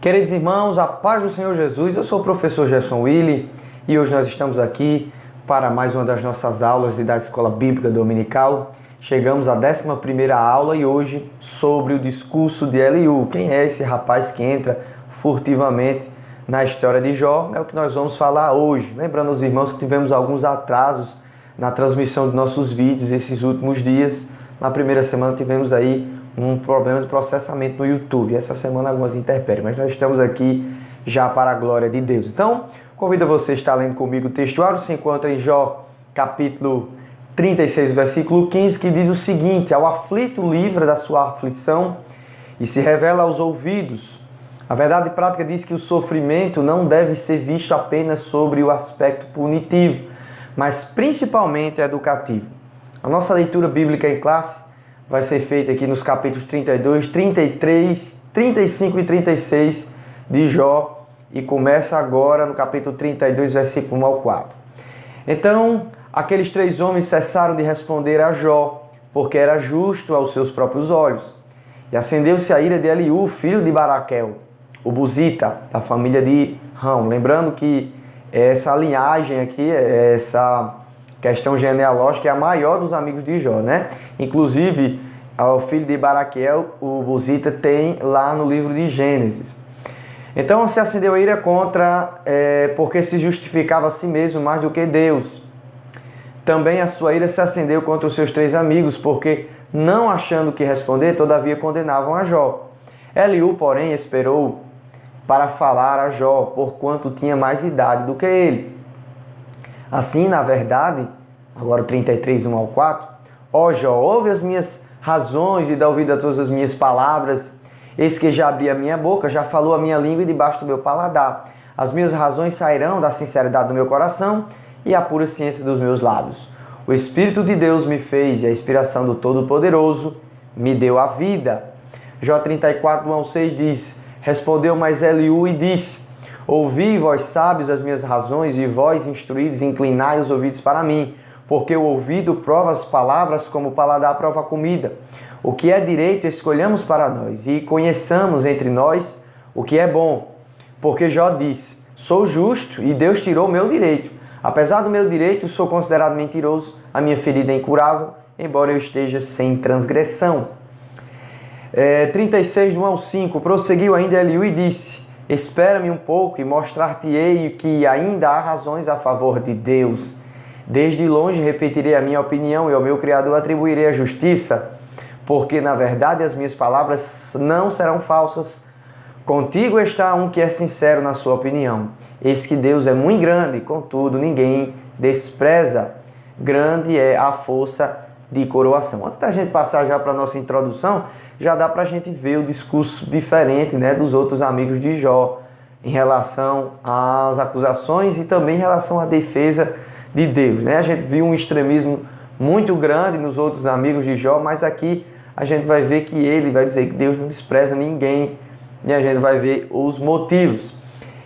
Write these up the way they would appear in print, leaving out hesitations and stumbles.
Queridos irmãos, a paz do Senhor Jesus, eu sou o professor Gerson Willi e hoje nós estamos aqui para mais uma das nossas aulas da Escola Bíblica Dominical. Chegamos à 11ª aula e hoje sobre o discurso de Eliú. Quem é esse rapaz que entra furtivamente na história de Jó? É o que nós vamos falar hoje. Lembrando os irmãos que tivemos alguns atrasos na transmissão de nossos vídeos esses últimos dias. Na primeira semana tivemos aí um problema de processamento no YouTube. Essa semana algumas intempéries, mas nós estamos aqui já para a glória de Deus. Então, convido você a estar lendo comigo o textuário. Se encontra em Jó, capítulo 36, versículo 15, que diz o seguinte: ao aflito livra da sua aflição e se revela aos ouvidos. A verdade prática diz que o sofrimento não deve ser visto apenas sobre o aspecto punitivo, mas principalmente educativo. A nossa leitura bíblica em classe vai ser feita aqui nos capítulos 32, 33, 35 e 36 de Jó e começa agora no capítulo 32, versículo 1 ao 4. Então, aqueles três homens cessaram de responder a Jó, porque era justo aos seus próprios olhos. E acendeu-se a ira de Eliú, filho de Baraquel, o Buzita, da família de Rão. Lembrando que essa linhagem aqui, essa questão genealógica é a maior dos amigos de Jó, né? Inclusive, o filho de Baraquel, o Buzita, tem lá no livro de Gênesis. Então, se acendeu a ira porque se justificava a si mesmo mais do que Deus. Também a sua ira se acendeu contra os seus três amigos, porque, não achando o que responder, todavia condenavam a Jó. Eliú, porém, esperou para falar a Jó, porquanto tinha mais idade do que ele. Assim, na verdade, agora o 33, 1 ao 4, ó Jó, ouve as minhas razões e dá ouvido a todas as minhas palavras. Eis que já abri a minha boca, já falou a minha língua debaixo do meu paladar. As minhas razões sairão da sinceridade do meu coração e a pura ciência dos meus lábios. O Espírito de Deus me fez e a inspiração do Todo-Poderoso me deu a vida. Jó 34, 1 ao 6 diz: respondeu mais Eliú e disse: ouvi, vós sábios, as minhas razões, e vós, instruídos, inclinai os ouvidos para mim, porque o ouvido prova as palavras como o paladar prova a comida. O que é direito escolhamos para nós, e conheçamos entre nós o que é bom. Porque Jó disse: sou justo, e Deus tirou o meu direito. Apesar do meu direito, sou considerado mentiroso, a minha ferida é incurável, embora eu esteja sem transgressão. 36, 1 ao 5, prosseguiu ainda Eliú e disse: espera-me um pouco e mostrar-te-ei que ainda há razões a favor de Deus. Desde longe repetirei a minha opinião e ao meu Criador atribuirei a justiça, porque na verdade as minhas palavras não serão falsas. Contigo está um que é sincero na sua opinião. Eis que Deus é muito grande, contudo ninguém despreza. Grande é a força de coroação. Antes da gente passar já para a nossa introdução, já dá para a gente ver o discurso diferente, né, dos outros amigos de Jó em relação às acusações e também em relação à defesa de Deus, né? A gente viu um extremismo muito grande nos outros amigos de Jó, mas aqui a gente vai ver que ele vai dizer que Deus não despreza ninguém, e a gente vai ver os motivos.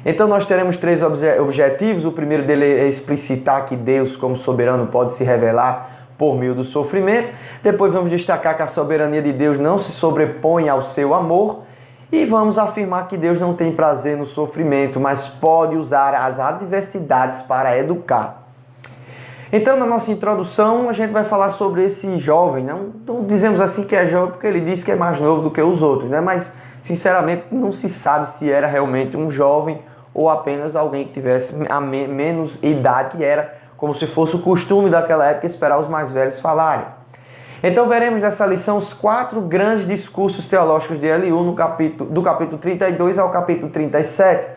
Então nós teremos três objetivos. O primeiro dele é explicitar que Deus, como soberano, pode se revelar por meio do sofrimento. Depois vamos destacar que a soberania de Deus não se sobrepõe ao seu amor. E vamos afirmar que Deus não tem prazer no sofrimento, mas pode usar as adversidades para educar. Então, na nossa introdução, a gente vai falar sobre esse jovem. Não dizemos assim que é jovem porque ele disse que é mais novo do que os outros, né? Mas, sinceramente, não se sabe se era realmente um jovem ou apenas alguém que tivesse a menos idade, que era como se fosse o costume daquela época esperar os mais velhos falarem. Então veremos nessa lição os 4 grandes discursos teológicos de Eliú do capítulo 32 ao capítulo 37.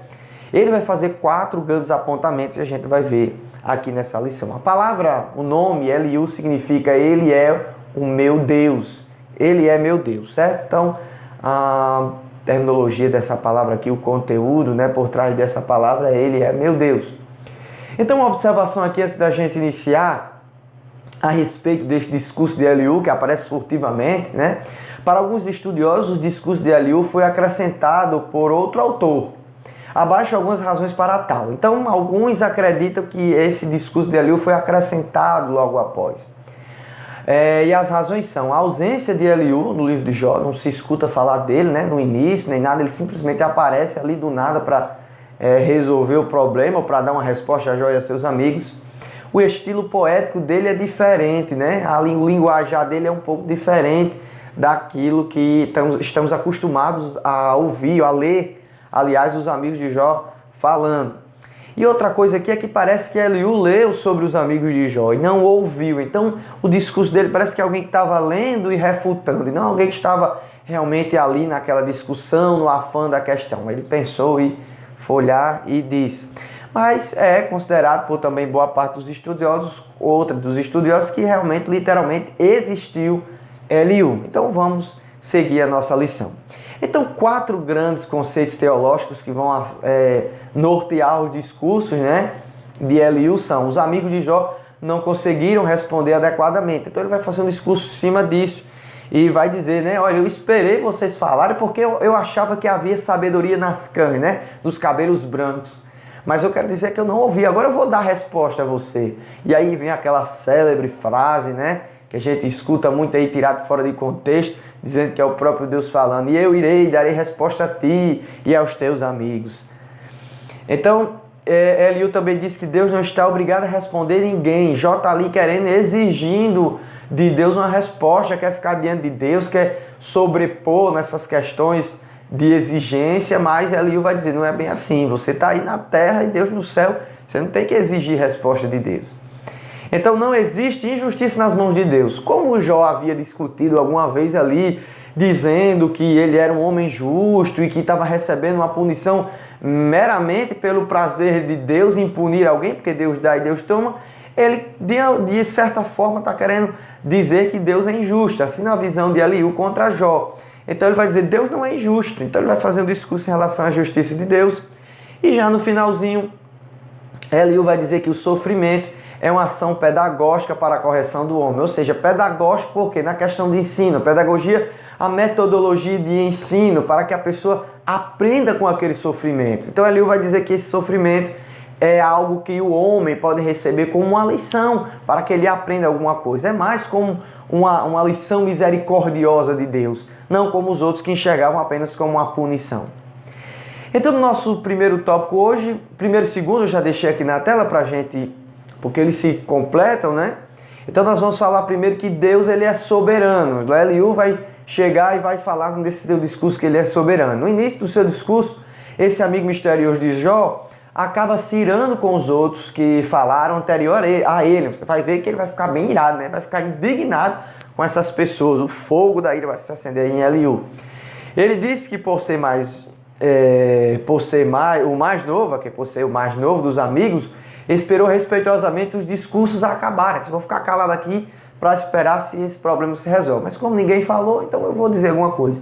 Ele vai fazer 4 grandes apontamentos e a gente vai ver aqui nessa lição. A palavra, o nome Eliú significa ele é o meu Deus. Ele é meu Deus, certo? Então a terminologia dessa palavra aqui, o conteúdo, né, por trás dessa palavra, ele é meu Deus. Então, uma observação aqui antes da gente iniciar a respeito deste discurso de Eliú, que aparece furtivamente, né? Para alguns estudiosos, o discurso de Eliú foi acrescentado por outro autor. Abaixo algumas razões para tal. Então, alguns acreditam que esse discurso de Eliú foi acrescentado logo após. E as razões são a ausência de Eliú no livro de Jó, não se escuta falar dele, né, no início, nem nada, ele simplesmente aparece ali do nada para resolver o problema, ou para dar uma resposta a Jó e a seus amigos. O estilo poético dele é diferente, né? O linguajar dele é um pouco diferente daquilo que estamos acostumados a ouvir, a ler, aliás, os amigos de Jó falando. E outra coisa aqui é que parece que Eliú leu sobre os amigos de Jó e não ouviu. Então, o discurso dele parece que é alguém que estava lendo e refutando, e não alguém que estava realmente ali naquela discussão, no afã da questão. Ele pensou e foi olhar e disse. Mas é considerado por também boa parte dos estudiosos, que realmente, literalmente, existiu Eliú. Então, vamos seguir a nossa lição. Então, 4 grandes conceitos teológicos que vão nortear os discursos, né, de Eliú são: os amigos de Jó não conseguiram responder adequadamente. Então, ele vai fazer um discurso em cima disso e vai dizer, né, olha, eu esperei vocês falarem porque eu achava que havia sabedoria nas canas, né, nos cabelos brancos. Mas eu quero dizer que eu não ouvi, agora eu vou dar a resposta a você. E aí vem aquela célebre frase, né, que a gente escuta muito aí, tirado fora de contexto, dizendo que é o próprio Deus falando: e eu irei e darei resposta a ti e aos teus amigos. Então, Eliú também diz que Deus não está obrigado a responder ninguém. Jó está ali exigindo de Deus uma resposta, quer ficar diante de Deus, quer sobrepor nessas questões de exigência, mas Eliú vai dizer: não é bem assim, você está aí na terra e Deus no céu, você não tem que exigir resposta de Deus. Então não existe injustiça nas mãos de Deus. Como Jó havia discutido alguma vez ali, dizendo que ele era um homem justo e que estava recebendo uma punição meramente pelo prazer de Deus em punir alguém, porque Deus dá e Deus toma, ele de certa forma está querendo dizer que Deus é injusto, assim na visão de Eliú contra Jó. Então ele vai dizer: Deus não é injusto. Então ele vai fazer um discurso em relação à justiça de Deus. E já no finalzinho, Eliú vai dizer que o sofrimento é uma ação pedagógica para a correção do homem. Ou seja, pedagógico porque na questão de ensino, pedagogia, a metodologia de ensino para que a pessoa aprenda com aquele sofrimento. Então Eliú vai dizer que esse sofrimento é algo que o homem pode receber como uma lição para que ele aprenda alguma coisa. É mais como uma lição misericordiosa de Deus, não como os outros que enxergavam apenas como uma punição. Então, no nosso primeiro tópico hoje, primeiro e segundo, eu já deixei aqui na tela para a gente, porque eles se completam, né? Então nós vamos falar primeiro que Deus, ele é soberano. O Eliú vai chegar e vai falar nesse seu discurso que ele é soberano. No início do seu discurso, esse amigo misterioso de Jó acaba se irando com os outros que falaram anterior a ele. Você vai ver que ele vai ficar bem irado, né? Vai ficar indignado com essas pessoas. O fogo da ira vai se acender em Eliú. Ele disse que por ser o mais novo dos amigos, esperou respeitosamente os discursos acabarem. Vocês vão ficar calados aqui para esperar se esse problema se resolve. Mas como ninguém falou, então eu vou dizer alguma coisa.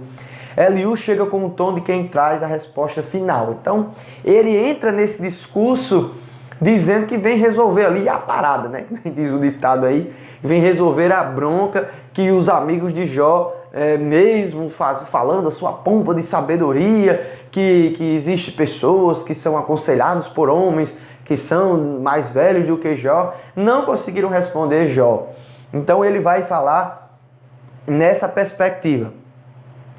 Eliú chega com o tom de quem traz a resposta final. Então, ele entra nesse discurso dizendo que vem resolver ali a parada, né? Diz o ditado aí, vem resolver a bronca que os amigos de Jó, mesmo falando a sua pompa de sabedoria, que existem pessoas que são aconselhados por homens que são mais velhos do que Jó, não conseguiram responder Jó. Então ele vai falar nessa perspectiva.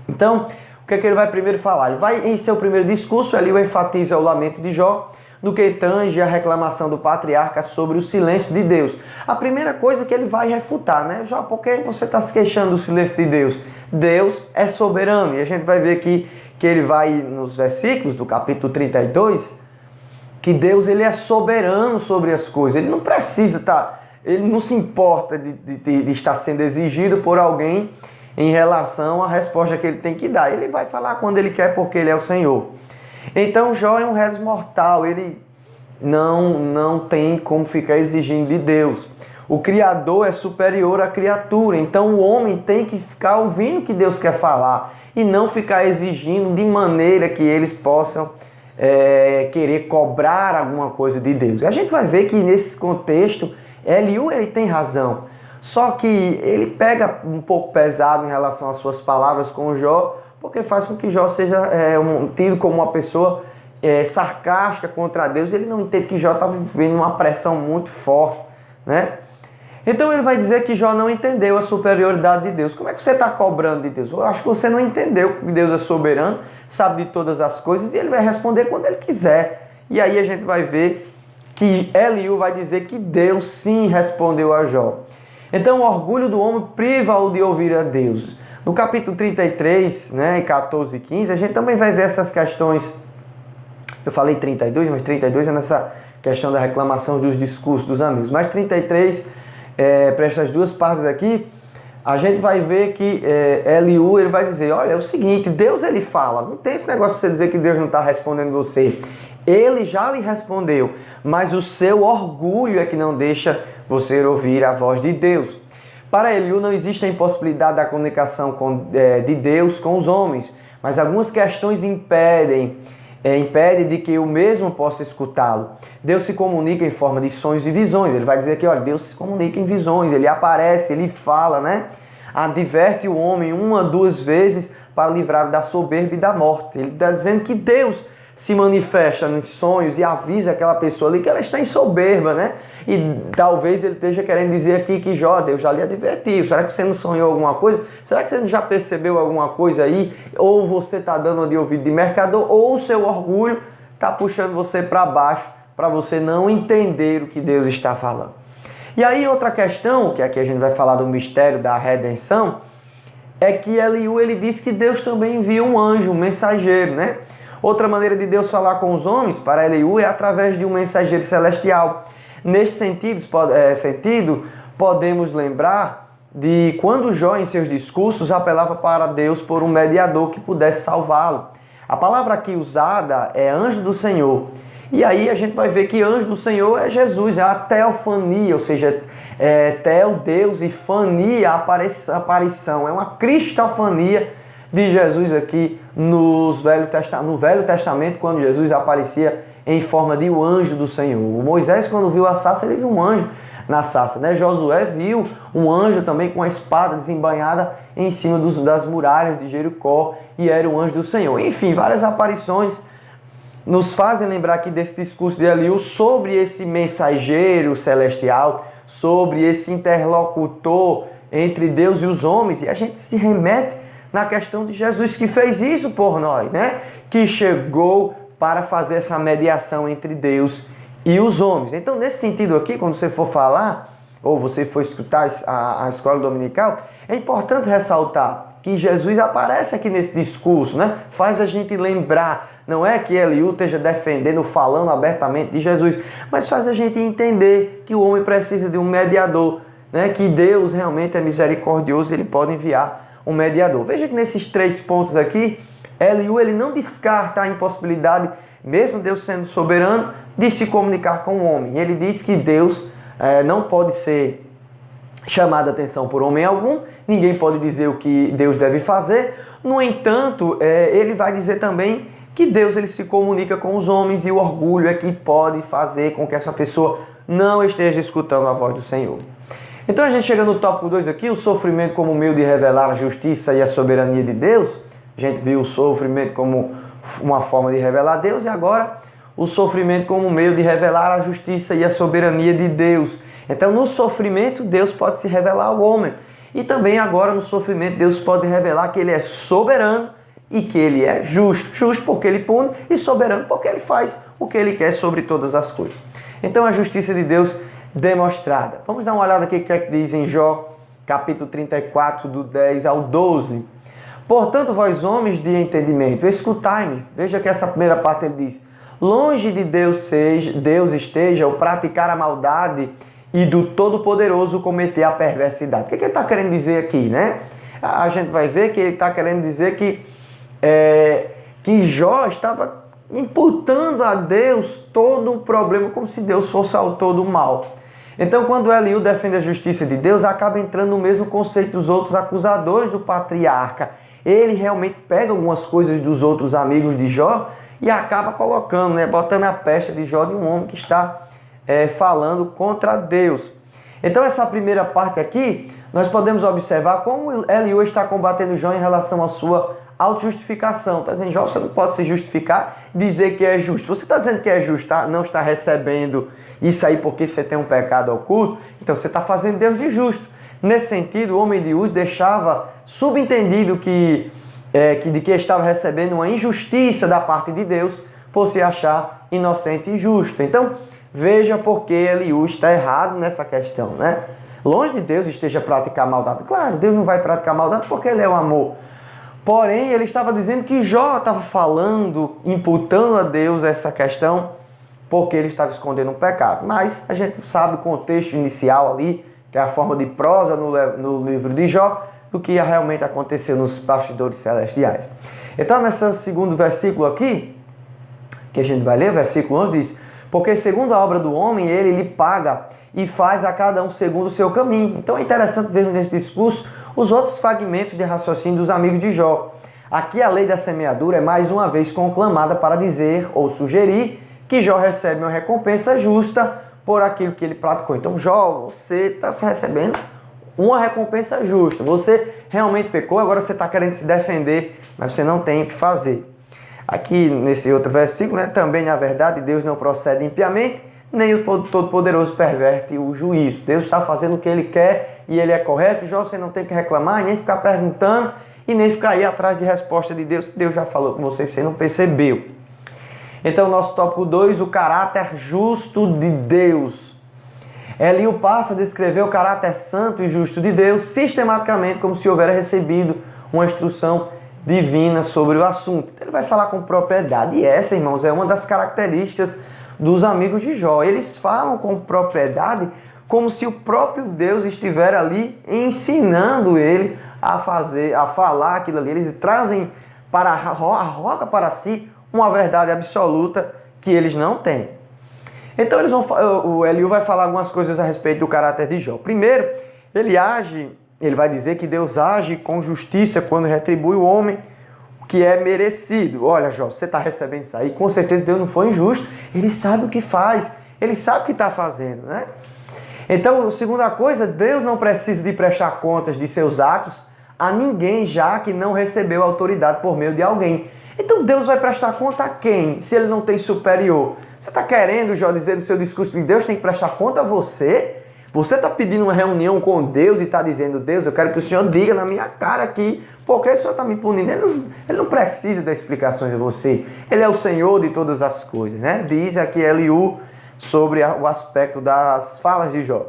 Então, o que é que ele vai primeiro falar? Ele vai, em seu primeiro discurso, ali enfatiza o lamento de Jó, no que tange a reclamação do patriarca sobre o silêncio de Deus. A primeira coisa que ele vai refutar, né? Jó, por que você está se queixando do silêncio de Deus? Deus é soberano. E a gente vai ver aqui que ele vai, nos versículos do capítulo 32, que Deus, ele é soberano sobre as coisas. Ele não precisa ele não se importa de estar sendo exigido por alguém em relação à resposta que ele tem que dar. Ele vai falar quando ele quer, porque ele é o Senhor. Então Jó é um réis mortal, ele não tem como ficar exigindo de Deus. O Criador é superior à criatura, então o homem tem que ficar ouvindo o que Deus quer falar e não ficar exigindo de maneira que eles possam querer cobrar alguma coisa de Deus. E a gente vai ver que nesse contexto, Eliú, ele tem razão. Só que ele pega um pouco pesado em relação às suas palavras com Jó, porque faz com que Jó seja tido como uma pessoa sarcástica contra Deus. Ele não entende que Jó está vivendo uma pressão muito forte, né? Então ele vai dizer que Jó não entendeu a superioridade de Deus. Como é que você está cobrando de Deus? Eu acho que você não entendeu que Deus é soberano, sabe de todas as coisas, e ele vai responder quando ele quiser. E aí a gente vai ver que Eliú vai dizer que Deus sim respondeu a Jó. Então o orgulho do homem priva-o de ouvir a Deus. No capítulo 33, né, 14 e 15, a gente também vai ver essas questões. Eu falei 32, mas 32 é nessa questão da reclamação dos discursos dos amigos. Mas 33, para essas duas partes aqui, a gente vai ver que Eliú, ele vai dizer, olha, é o seguinte, Deus ele fala, não tem esse negócio de você dizer que Deus não está respondendo você. Ele já lhe respondeu, mas o seu orgulho é que não deixa você ouvir a voz de Deus. Para Eliú não existe a impossibilidade da comunicação de Deus com os homens, mas algumas questões impedem de que eu mesmo possa escutá-lo. Deus se comunica em forma de sonhos e visões. Ele vai dizer que, olha, Deus se comunica em visões, ele aparece, ele fala, né? Adverte o homem 1 a 2 vezes para livrar da soberba e da morte. Ele está dizendo que Deus se manifesta nos sonhos e avisa aquela pessoa ali que ela está em soberba, né? E talvez ele esteja querendo dizer aqui que Jó, Deus já lhe advertiu. Será que você não sonhou alguma coisa? Será que você já percebeu alguma coisa aí? Ou você está dando de ouvido de mercador, ou o seu orgulho está puxando você para baixo para você não entender o que Deus está falando. E aí outra questão, que aqui a gente vai falar do mistério da redenção, é que Eliú, ele diz que Deus também envia um anjo, um mensageiro, né? Outra maneira de Deus falar com os homens, para Eliú, é através de um mensageiro celestial. Neste sentido, podemos lembrar de quando Jó, em seus discursos, apelava para Deus por um mediador que pudesse salvá-lo. A palavra aqui usada é anjo do Senhor. E aí a gente vai ver que anjo do Senhor é Jesus, é a teofania, ou seja, teo, Deus, e fania, aparição. É uma cristofania de Jesus aqui no Velho Testamento, quando Jesus aparecia em forma de um anjo do Senhor. O Moisés, quando viu a sarça, ele viu um anjo na sarça, né? Josué viu um anjo também com a espada desembainhada em cima das muralhas de Jericó, e era um anjo do Senhor. Enfim, várias aparições nos fazem lembrar aqui desse discurso de Eliú sobre esse mensageiro celestial, sobre esse interlocutor entre Deus e os homens, e a gente se remete na questão de Jesus, que fez isso por nós, né? Que chegou para fazer essa mediação entre Deus e os homens. Então, nesse sentido aqui, quando você for falar, ou você for escutar a escola dominical, é importante ressaltar que Jesus aparece aqui nesse discurso, né? Faz a gente lembrar, não é que Eliú esteja defendendo, falando abertamente de Jesus, mas faz a gente entender que o homem precisa de um mediador, né? Que Deus realmente é misericordioso, ele pode enviar um mediador. Veja que nesses 3 pontos aqui, Eliú, ele não descarta a impossibilidade, mesmo Deus sendo soberano, de se comunicar com o homem. Ele diz que Deus não pode ser chamado a atenção por homem algum, ninguém pode dizer o que Deus deve fazer. No entanto, ele vai dizer também que Deus ele se comunica com os homens, e o orgulho é que pode fazer com que essa pessoa não esteja escutando a voz do Senhor. Então a gente chega no tópico 2 aqui, o sofrimento como meio de revelar a justiça e a soberania de Deus. A gente viu o sofrimento como uma forma de revelar a Deus, e agora o sofrimento como meio de revelar a justiça e a soberania de Deus. Então no sofrimento Deus pode se revelar ao homem, e também agora no sofrimento Deus pode revelar que ele é soberano e que ele é justo. Justo porque ele pune, e soberano porque ele faz o que ele quer sobre todas as coisas. Então a justiça de Deus demonstrada. Vamos dar uma olhada aqui o que é que diz em Jó, capítulo 34, do 10 ao 12. Portanto, vós homens de entendimento, escutai-me. Veja que essa primeira parte ele diz: longe de Deus esteja o praticar a maldade, e do Todo-Poderoso cometer a perversidade. O que ele está querendo dizer aqui, né? A gente vai ver que ele está querendo dizer que Jó estava imputando a Deus todo o problema, como se Deus fosse o autor do mal. Então, quando Eliú defende a justiça de Deus, acaba entrando no mesmo conceito dos outros acusadores do patriarca. Ele realmente pega algumas coisas dos outros amigos de Jó e acaba colocando, né, botando a pecha de Jó de um homem que está falando contra Deus. Então, essa primeira parte aqui, nós podemos observar como Eliú está combatendo Jó em relação à sua autojustificação. Está dizendo, Jó, você não pode se justificar e dizer que é justo. Você está dizendo que é justo, tá? Não está recebendo isso aí porque você tem um pecado oculto, então você está fazendo Deus de justo. Nesse sentido, o homem de Uz deixava subentendido de que estava recebendo uma injustiça da parte de Deus por se achar inocente e justo. Então, veja por que Eliú está errado nessa questão, né? Longe de Deus esteja praticar maldade. Claro, Deus não vai praticar maldade porque Ele é o amor. Porém, ele estava dizendo que Jó estava falando, imputando a Deus essa questão porque ele estava escondendo um pecado. Mas a gente sabe o contexto inicial ali, que é a forma de prosa no livro de Jó, do que realmente aconteceu nos bastidores celestiais. Então, nesse segundo versículo aqui, que a gente vai ler, versículo 11 diz: porque segundo a obra do homem, ele lhe paga e faz a cada um segundo o seu caminho. Então é interessante ver nesse discurso os outros fragmentos de raciocínio dos amigos de Jó. Aqui a lei da semeadura é mais uma vez conclamada para dizer ou sugerir que Jó recebe uma recompensa justa por aquilo que ele praticou. Então, Jó, você está recebendo uma recompensa justa. Você realmente pecou, agora você está querendo se defender, mas você não tem o que fazer. Aqui, nesse outro versículo, né, também, na verdade, Deus não procede impiamente, nem o Todo-Poderoso perverte o juízo. Deus está fazendo o que Ele quer e Ele é correto. Jó, você não tem que reclamar, nem ficar perguntando e nem ficar aí atrás de resposta de Deus. Deus já falou com você, você não percebeu. Então, nosso tópico 2, o caráter justo de Deus. Eliú passa a descrever o caráter santo e justo de Deus sistematicamente, como se houvera recebido uma instrução divina sobre o assunto. Ele vai falar com propriedade. E essa, irmãos, é uma das características dos amigos de Jó. Eles falam com propriedade como se o próprio Deus estivesse ali ensinando ele a falar aquilo ali. Eles trazem arroga para si uma verdade absoluta que eles não têm. Então o Eliú vai falar algumas coisas a respeito do caráter de Jó. Primeiro, ele vai dizer que Deus age com justiça quando retribui o homem o que é merecido. Olha, Jó, você está recebendo isso aí, com certeza Deus não foi injusto, ele sabe o que faz, ele sabe o que está fazendo, né? Então, segunda coisa, Deus não precisa de prestar contas de seus atos a ninguém, já que não recebeu autoridade por meio de alguém. Então Deus vai prestar conta a quem, se ele não tem superior? Você está querendo, Jó, dizer no seu discurso que Deus tem que prestar conta a você? Você está pedindo uma reunião com Deus e está dizendo, Deus, eu quero que o Senhor diga na minha cara aqui, porque o Senhor está me punindo. Ele não precisa dar explicações a você. Ele é o Senhor de todas as coisas, né? Diz aqui Eliú sobre o aspecto das falas de Jó.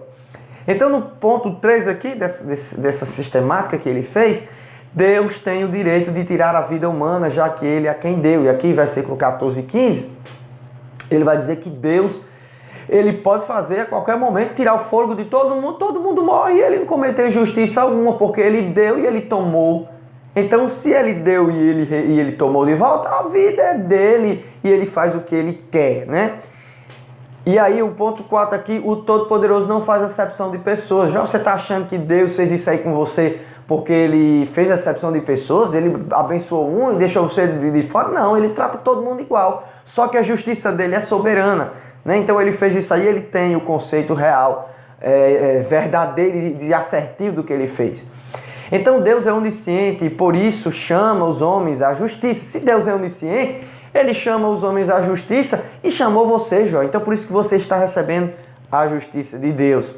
Então, no ponto 3 aqui, dessa sistemática que ele fez, Deus tem o direito de tirar a vida humana, já que Ele é quem deu. E aqui, versículo 14 e 15, ele vai dizer que Deus, Ele pode fazer a qualquer momento, tirar o fôlego de todo mundo morre e Ele não cometeu injustiça alguma, porque Ele deu e Ele tomou. Então, se Ele deu e ele tomou de volta, a vida é dele e Ele faz o que Ele quer, né? E aí, o ponto 4 aqui, o Todo-Poderoso não faz acepção de pessoas. Já você está achando que Deus fez isso aí com você porque Ele fez acepção de pessoas, Ele abençoou um e deixou você de fora? Não, Ele trata todo mundo igual. Só que a justiça dele é soberana, né? Então, Ele fez isso aí, Ele tem o conceito real, verdadeiro e assertivo do que Ele fez. Então, Deus é onisciente e por isso chama os homens à justiça. Se Deus é onisciente, Ele chama os homens à justiça e chamou você, Jó. Então, por isso que você está recebendo a justiça de Deus.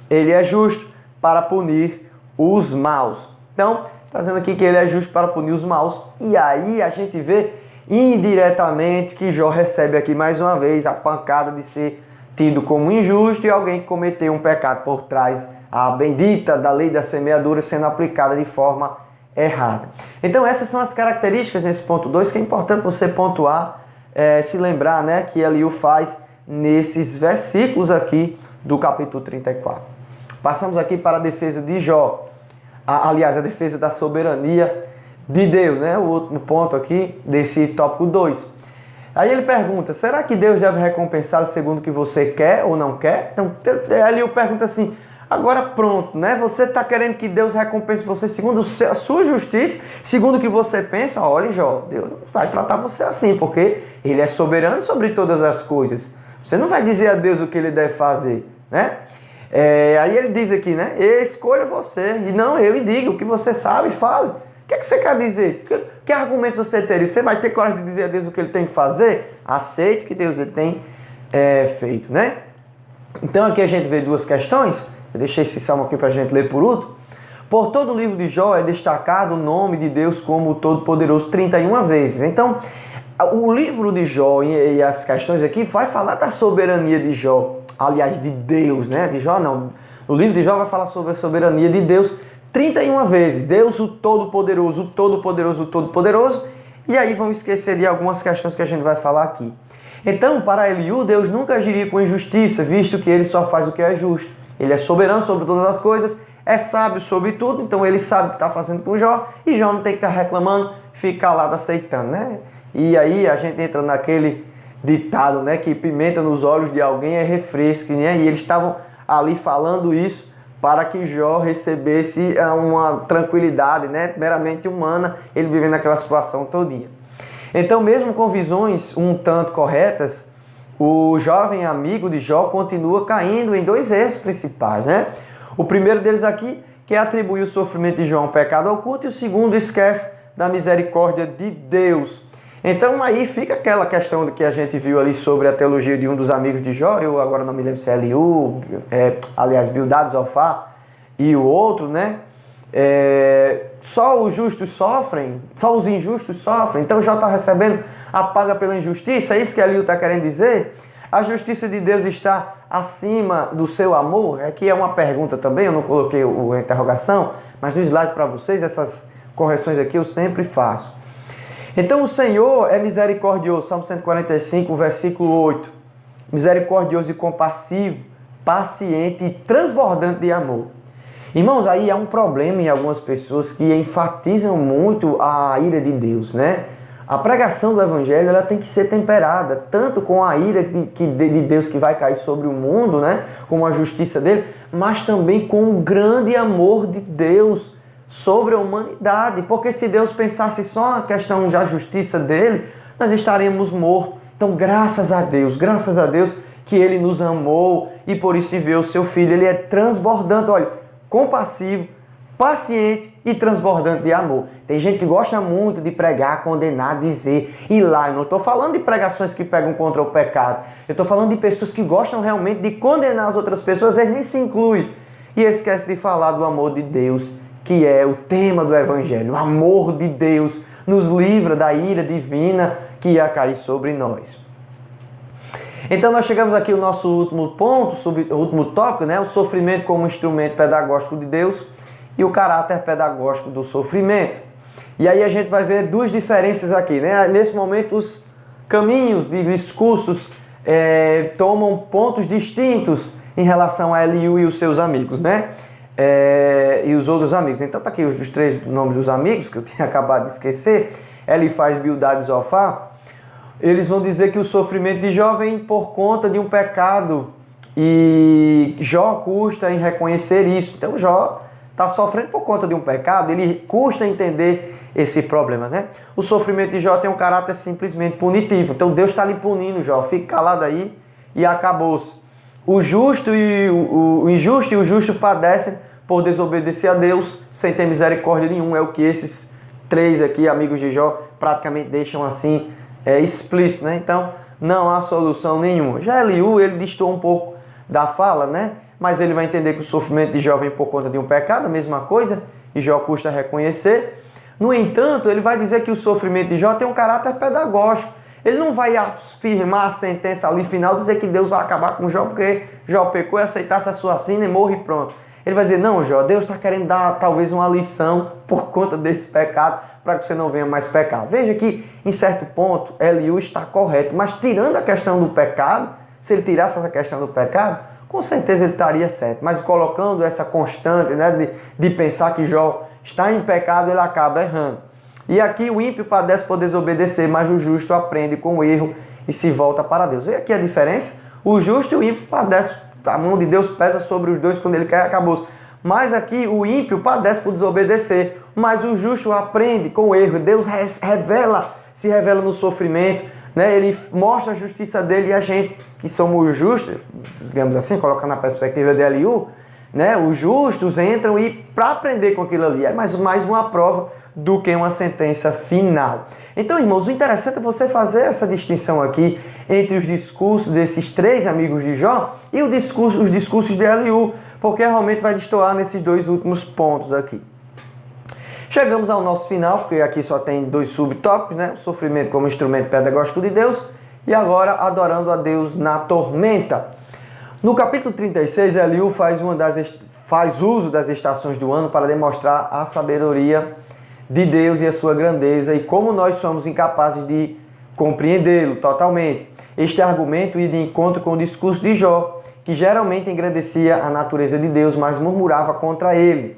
Ele é justo para punir os maus. Então, está dizendo aqui que Ele é justo para punir os maus. E aí a gente vê indiretamente que Jó recebe aqui mais uma vez a pancada de ser tido como injusto e alguém que cometeu um pecado por trás, a bendita da lei da semeadura sendo aplicada de forma errada. Então essas são as características nesse ponto 2 que é importante você pontuar, se lembrar, né, que Eliú faz nesses versículos aqui do capítulo 34. Passamos aqui para a defesa de Jó, aliás, a defesa da soberania de Deus, né, o último ponto aqui desse tópico 2. Aí ele pergunta, será que Deus deve recompensá-lo segundo o que você quer ou não quer? Então Eliú pergunta assim, agora pronto, né? Você está querendo que Deus recompense você segundo a sua justiça, segundo o que você pensa? Olha, Jó, Deus vai tratar você assim, porque Ele é soberano sobre todas as coisas. Você não vai dizer a Deus o que Ele deve fazer, né? Aí ele diz aqui, né? Escolha você, e não eu, e diga o que você sabe, fale. que é que você quer dizer? Que argumentos você teria? Você vai ter coragem de dizer a Deus o que ele tem que fazer? Aceite que Deus ele tem feito, né? Então aqui a gente vê duas questões. Eu deixei esse salmo aqui para a gente ler por último. Por todo o livro de Jó é destacado o nome de Deus como o Todo-Poderoso 31 vezes. Então, o livro de Jó e as questões aqui vai falar da soberania de Jó. Aliás, de Deus, né? De Jó não. O livro de Jó vai falar sobre a soberania de Deus 31 vezes. Deus o Todo-Poderoso, o Todo-Poderoso, o Todo-Poderoso. E aí vamos esquecer de algumas questões que a gente vai falar aqui. Então, para Eliú, Deus nunca agiria com injustiça, visto que ele só faz o que é justo. Ele é soberano sobre todas as coisas, é sábio sobre tudo, então ele sabe o que está fazendo com Jó, e Jó não tem que estar reclamando, fica calado aceitando, né? E aí a gente entra naquele ditado, né, que pimenta nos olhos de alguém é refresco, né? E eles estavam ali falando isso para que Jó recebesse uma tranquilidade, né, meramente humana, ele vivendo naquela situação todinha. Então, mesmo com visões um tanto corretas, o jovem amigo de Jó continua caindo em dois erros principais, né? O primeiro deles aqui, que é atribuir o sofrimento de Jó a um pecado oculto, e o segundo, esquece da misericórdia de Deus. Então aí fica aquela questão que a gente viu ali sobre a teologia de um dos amigos de Jó, eu agora não me lembro se é Eliú, aliás, Bildad, Zofar e o outro, né? Só os justos sofrem, só os injustos sofrem, então Jó está recebendo a paga pela injustiça, é isso que Eliú está querendo dizer? A justiça de Deus está acima do seu amor? Aqui é uma pergunta também, eu não coloquei a interrogação, mas no slide para vocês, essas correções aqui eu sempre faço. Então o Senhor é misericordioso, Salmo 145, versículo 8. Misericordioso e compassivo, paciente e transbordante de amor. Irmãos, aí há um problema em algumas pessoas que enfatizam muito a ira de Deus, né? A pregação do Evangelho ela tem que ser temperada, tanto com a ira de Deus que vai cair sobre o mundo, né? Com a justiça dele, mas também com o grande amor de Deus sobre a humanidade. Porque se Deus pensasse só na questão da justiça dele, nós estaríamos mortos. Então, graças a Deus que ele nos amou e por isso enviou o seu Filho. Ele é transbordante, olha, compassivo, paciente e transbordante de amor. Tem gente que gosta muito de pregar, condenar, dizer, ir lá. Eu não estou falando de pregações que pegam contra o pecado. Eu estou falando de pessoas que gostam realmente de condenar as outras pessoas, eles nem se incluem. E esquece de falar do amor de Deus, que é o tema do Evangelho. O amor de Deus nos livra da ira divina que ia cair sobre nós. Então nós chegamos aqui ao nosso último ponto, o último tópico, né? O sofrimento como instrumento pedagógico de Deus e o caráter pedagógico do sofrimento. E aí a gente vai ver duas diferenças aqui, né? Nesse momento os caminhos de discursos tomam pontos distintos em relação a Eliú e os seus amigos, né? E os outros amigos. Então tá aqui os três nomes dos amigos que eu tinha acabado de esquecer. Elifaz, Bildad e Zofar. Eles vão dizer que o sofrimento de Jó vem por conta de um pecado e Jó custa em reconhecer isso. Então Jó está sofrendo por conta de um pecado, ele custa entender esse problema, né? O sofrimento de Jó tem um caráter simplesmente punitivo. Então Deus está lhe punindo, Jó. Fica calado aí e acabou-se. O injusto e o justo padecem por desobedecer a Deus sem ter misericórdia nenhuma. É o que esses três aqui, amigos de Jó, praticamente deixam assim explícito, né? Então não há solução nenhuma. Já Eliú, ele distorce um pouco da fala, né? Mas ele vai entender que o sofrimento de Jó vem por conta de um pecado, a mesma coisa, e Jó custa reconhecer. No entanto, ele vai dizer que o sofrimento de Jó tem um caráter pedagógico. Ele não vai afirmar a sentença ali final, dizer que Deus vai acabar com Jó porque Jó pecou e aceitasse a sua sina e morre e pronto. Ele vai dizer, não, Jó, Deus está querendo dar talvez uma lição por conta desse pecado para que você não venha mais pecar. Veja que, em certo ponto, Eliú está correto, mas tirando a questão do pecado, se ele tirasse essa questão do pecado, com certeza ele estaria certo. Mas colocando essa constante, né, de pensar que Jó está em pecado, ele acaba errando. E aqui o ímpio padece por desobedecer, mas o justo aprende com o erro e se volta para Deus. Veja aqui a diferença. O justo e o ímpio padecem. A mão de Deus pesa sobre os dois quando ele quer, acabou. Mas aqui o ímpio padece por desobedecer, mas o justo aprende com o erro. Deus se revela no sofrimento, né? Ele mostra a justiça dele e a gente, que somos justos, digamos assim, colocando na perspectiva de Eliú, né? Os justos entram e para aprender com aquilo ali, é mais uma prova do que uma sentença final. Então, irmãos, o interessante é você fazer essa distinção aqui entre os discursos desses três amigos de Jó e os discursos de Eliú, porque realmente vai destoar nesses dois últimos pontos aqui. Chegamos ao nosso final, porque aqui só tem dois subtópicos, né? O sofrimento como instrumento pedagógico de Deus e agora adorando a Deus na tormenta. No capítulo 36, Eliú faz uso das estações do ano para demonstrar a sabedoria de Deus e a sua grandeza e como nós somos incapazes de compreendê-lo totalmente. Este argumento ia de encontro com o discurso de Jó, que geralmente engrandecia a natureza de Deus, mas murmurava contra ele.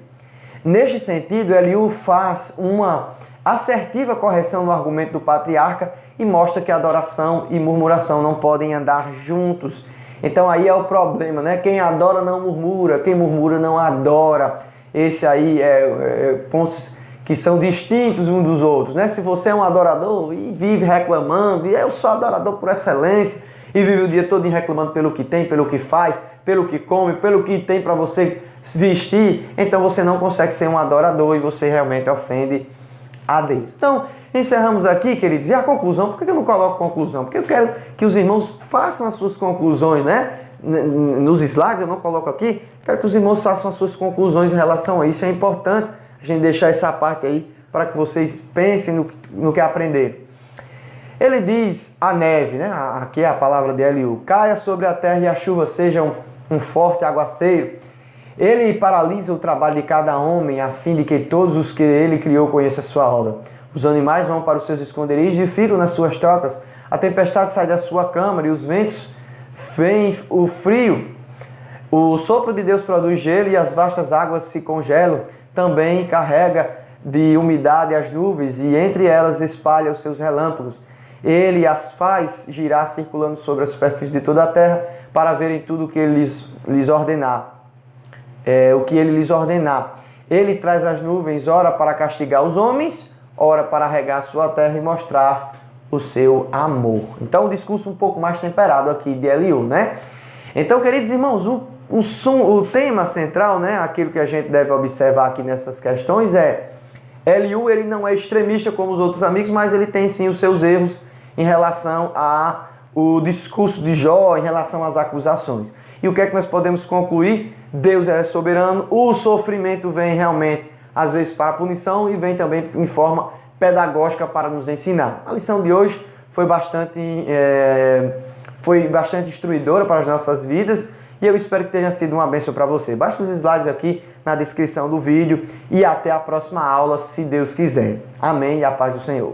Neste sentido, Eliú faz uma assertiva correção no argumento do patriarca e mostra que adoração e murmuração não podem andar juntos. Então aí é o problema, né? Quem adora não murmura, quem murmura não adora. Esse aí é pontos que são distintos uns dos outros, né? Se você é um adorador e vive reclamando, e eu sou adorador por excelência, e vive o dia todo reclamando pelo que tem, pelo que faz, pelo que come, pelo que tem para você vestir, então você não consegue ser um adorador e você realmente ofende a Deus. Então, encerramos aqui, queridos, e a conclusão, por que eu não coloco conclusão? Porque eu quero que os irmãos façam as suas conclusões, né? Nos slides eu não coloco aqui, quero que os irmãos façam as suas conclusões em relação a isso, é importante a gente deixar essa parte aí para que vocês pensem no que aprenderam. Ele diz a neve, né? Aqui é a palavra de Eliú, caia sobre a terra e a chuva seja um forte aguaceiro. Ele paralisa o trabalho de cada homem, a fim de que todos os que ele criou conheçam a sua obra. Os animais vão para os seus esconderijos e ficam nas suas tocas. A tempestade sai da sua câmara e os ventos vêm o frio. O sopro de Deus produz gelo e as vastas águas se congelam. Também carrega de umidade as nuvens e entre elas espalha os seus relâmpagos. Ele as faz girar circulando sobre a superfície de toda a terra para verem tudo o que ele lhes ordenar. Ele traz as nuvens, ora para castigar os homens, ora para regar a sua terra e mostrar o seu amor. Então, um discurso um pouco mais temperado aqui de Eliú, né? Então, queridos irmãos, o tema central, né, aquilo que a gente deve observar aqui nessas questões é Eliú, ele não é extremista como os outros amigos, mas ele tem sim os seus erros em relação ao discurso de Jó, em relação às acusações. E o que é que nós podemos concluir? Deus é soberano, o sofrimento vem realmente, às vezes, para a punição e vem também em forma pedagógica para nos ensinar. A lição de hoje foi bastante instruidora para as nossas vidas e eu espero que tenha sido uma bênção para você. Baixe os slides aqui na descrição do vídeo e até a próxima aula, se Deus quiser. Amém e a paz do Senhor.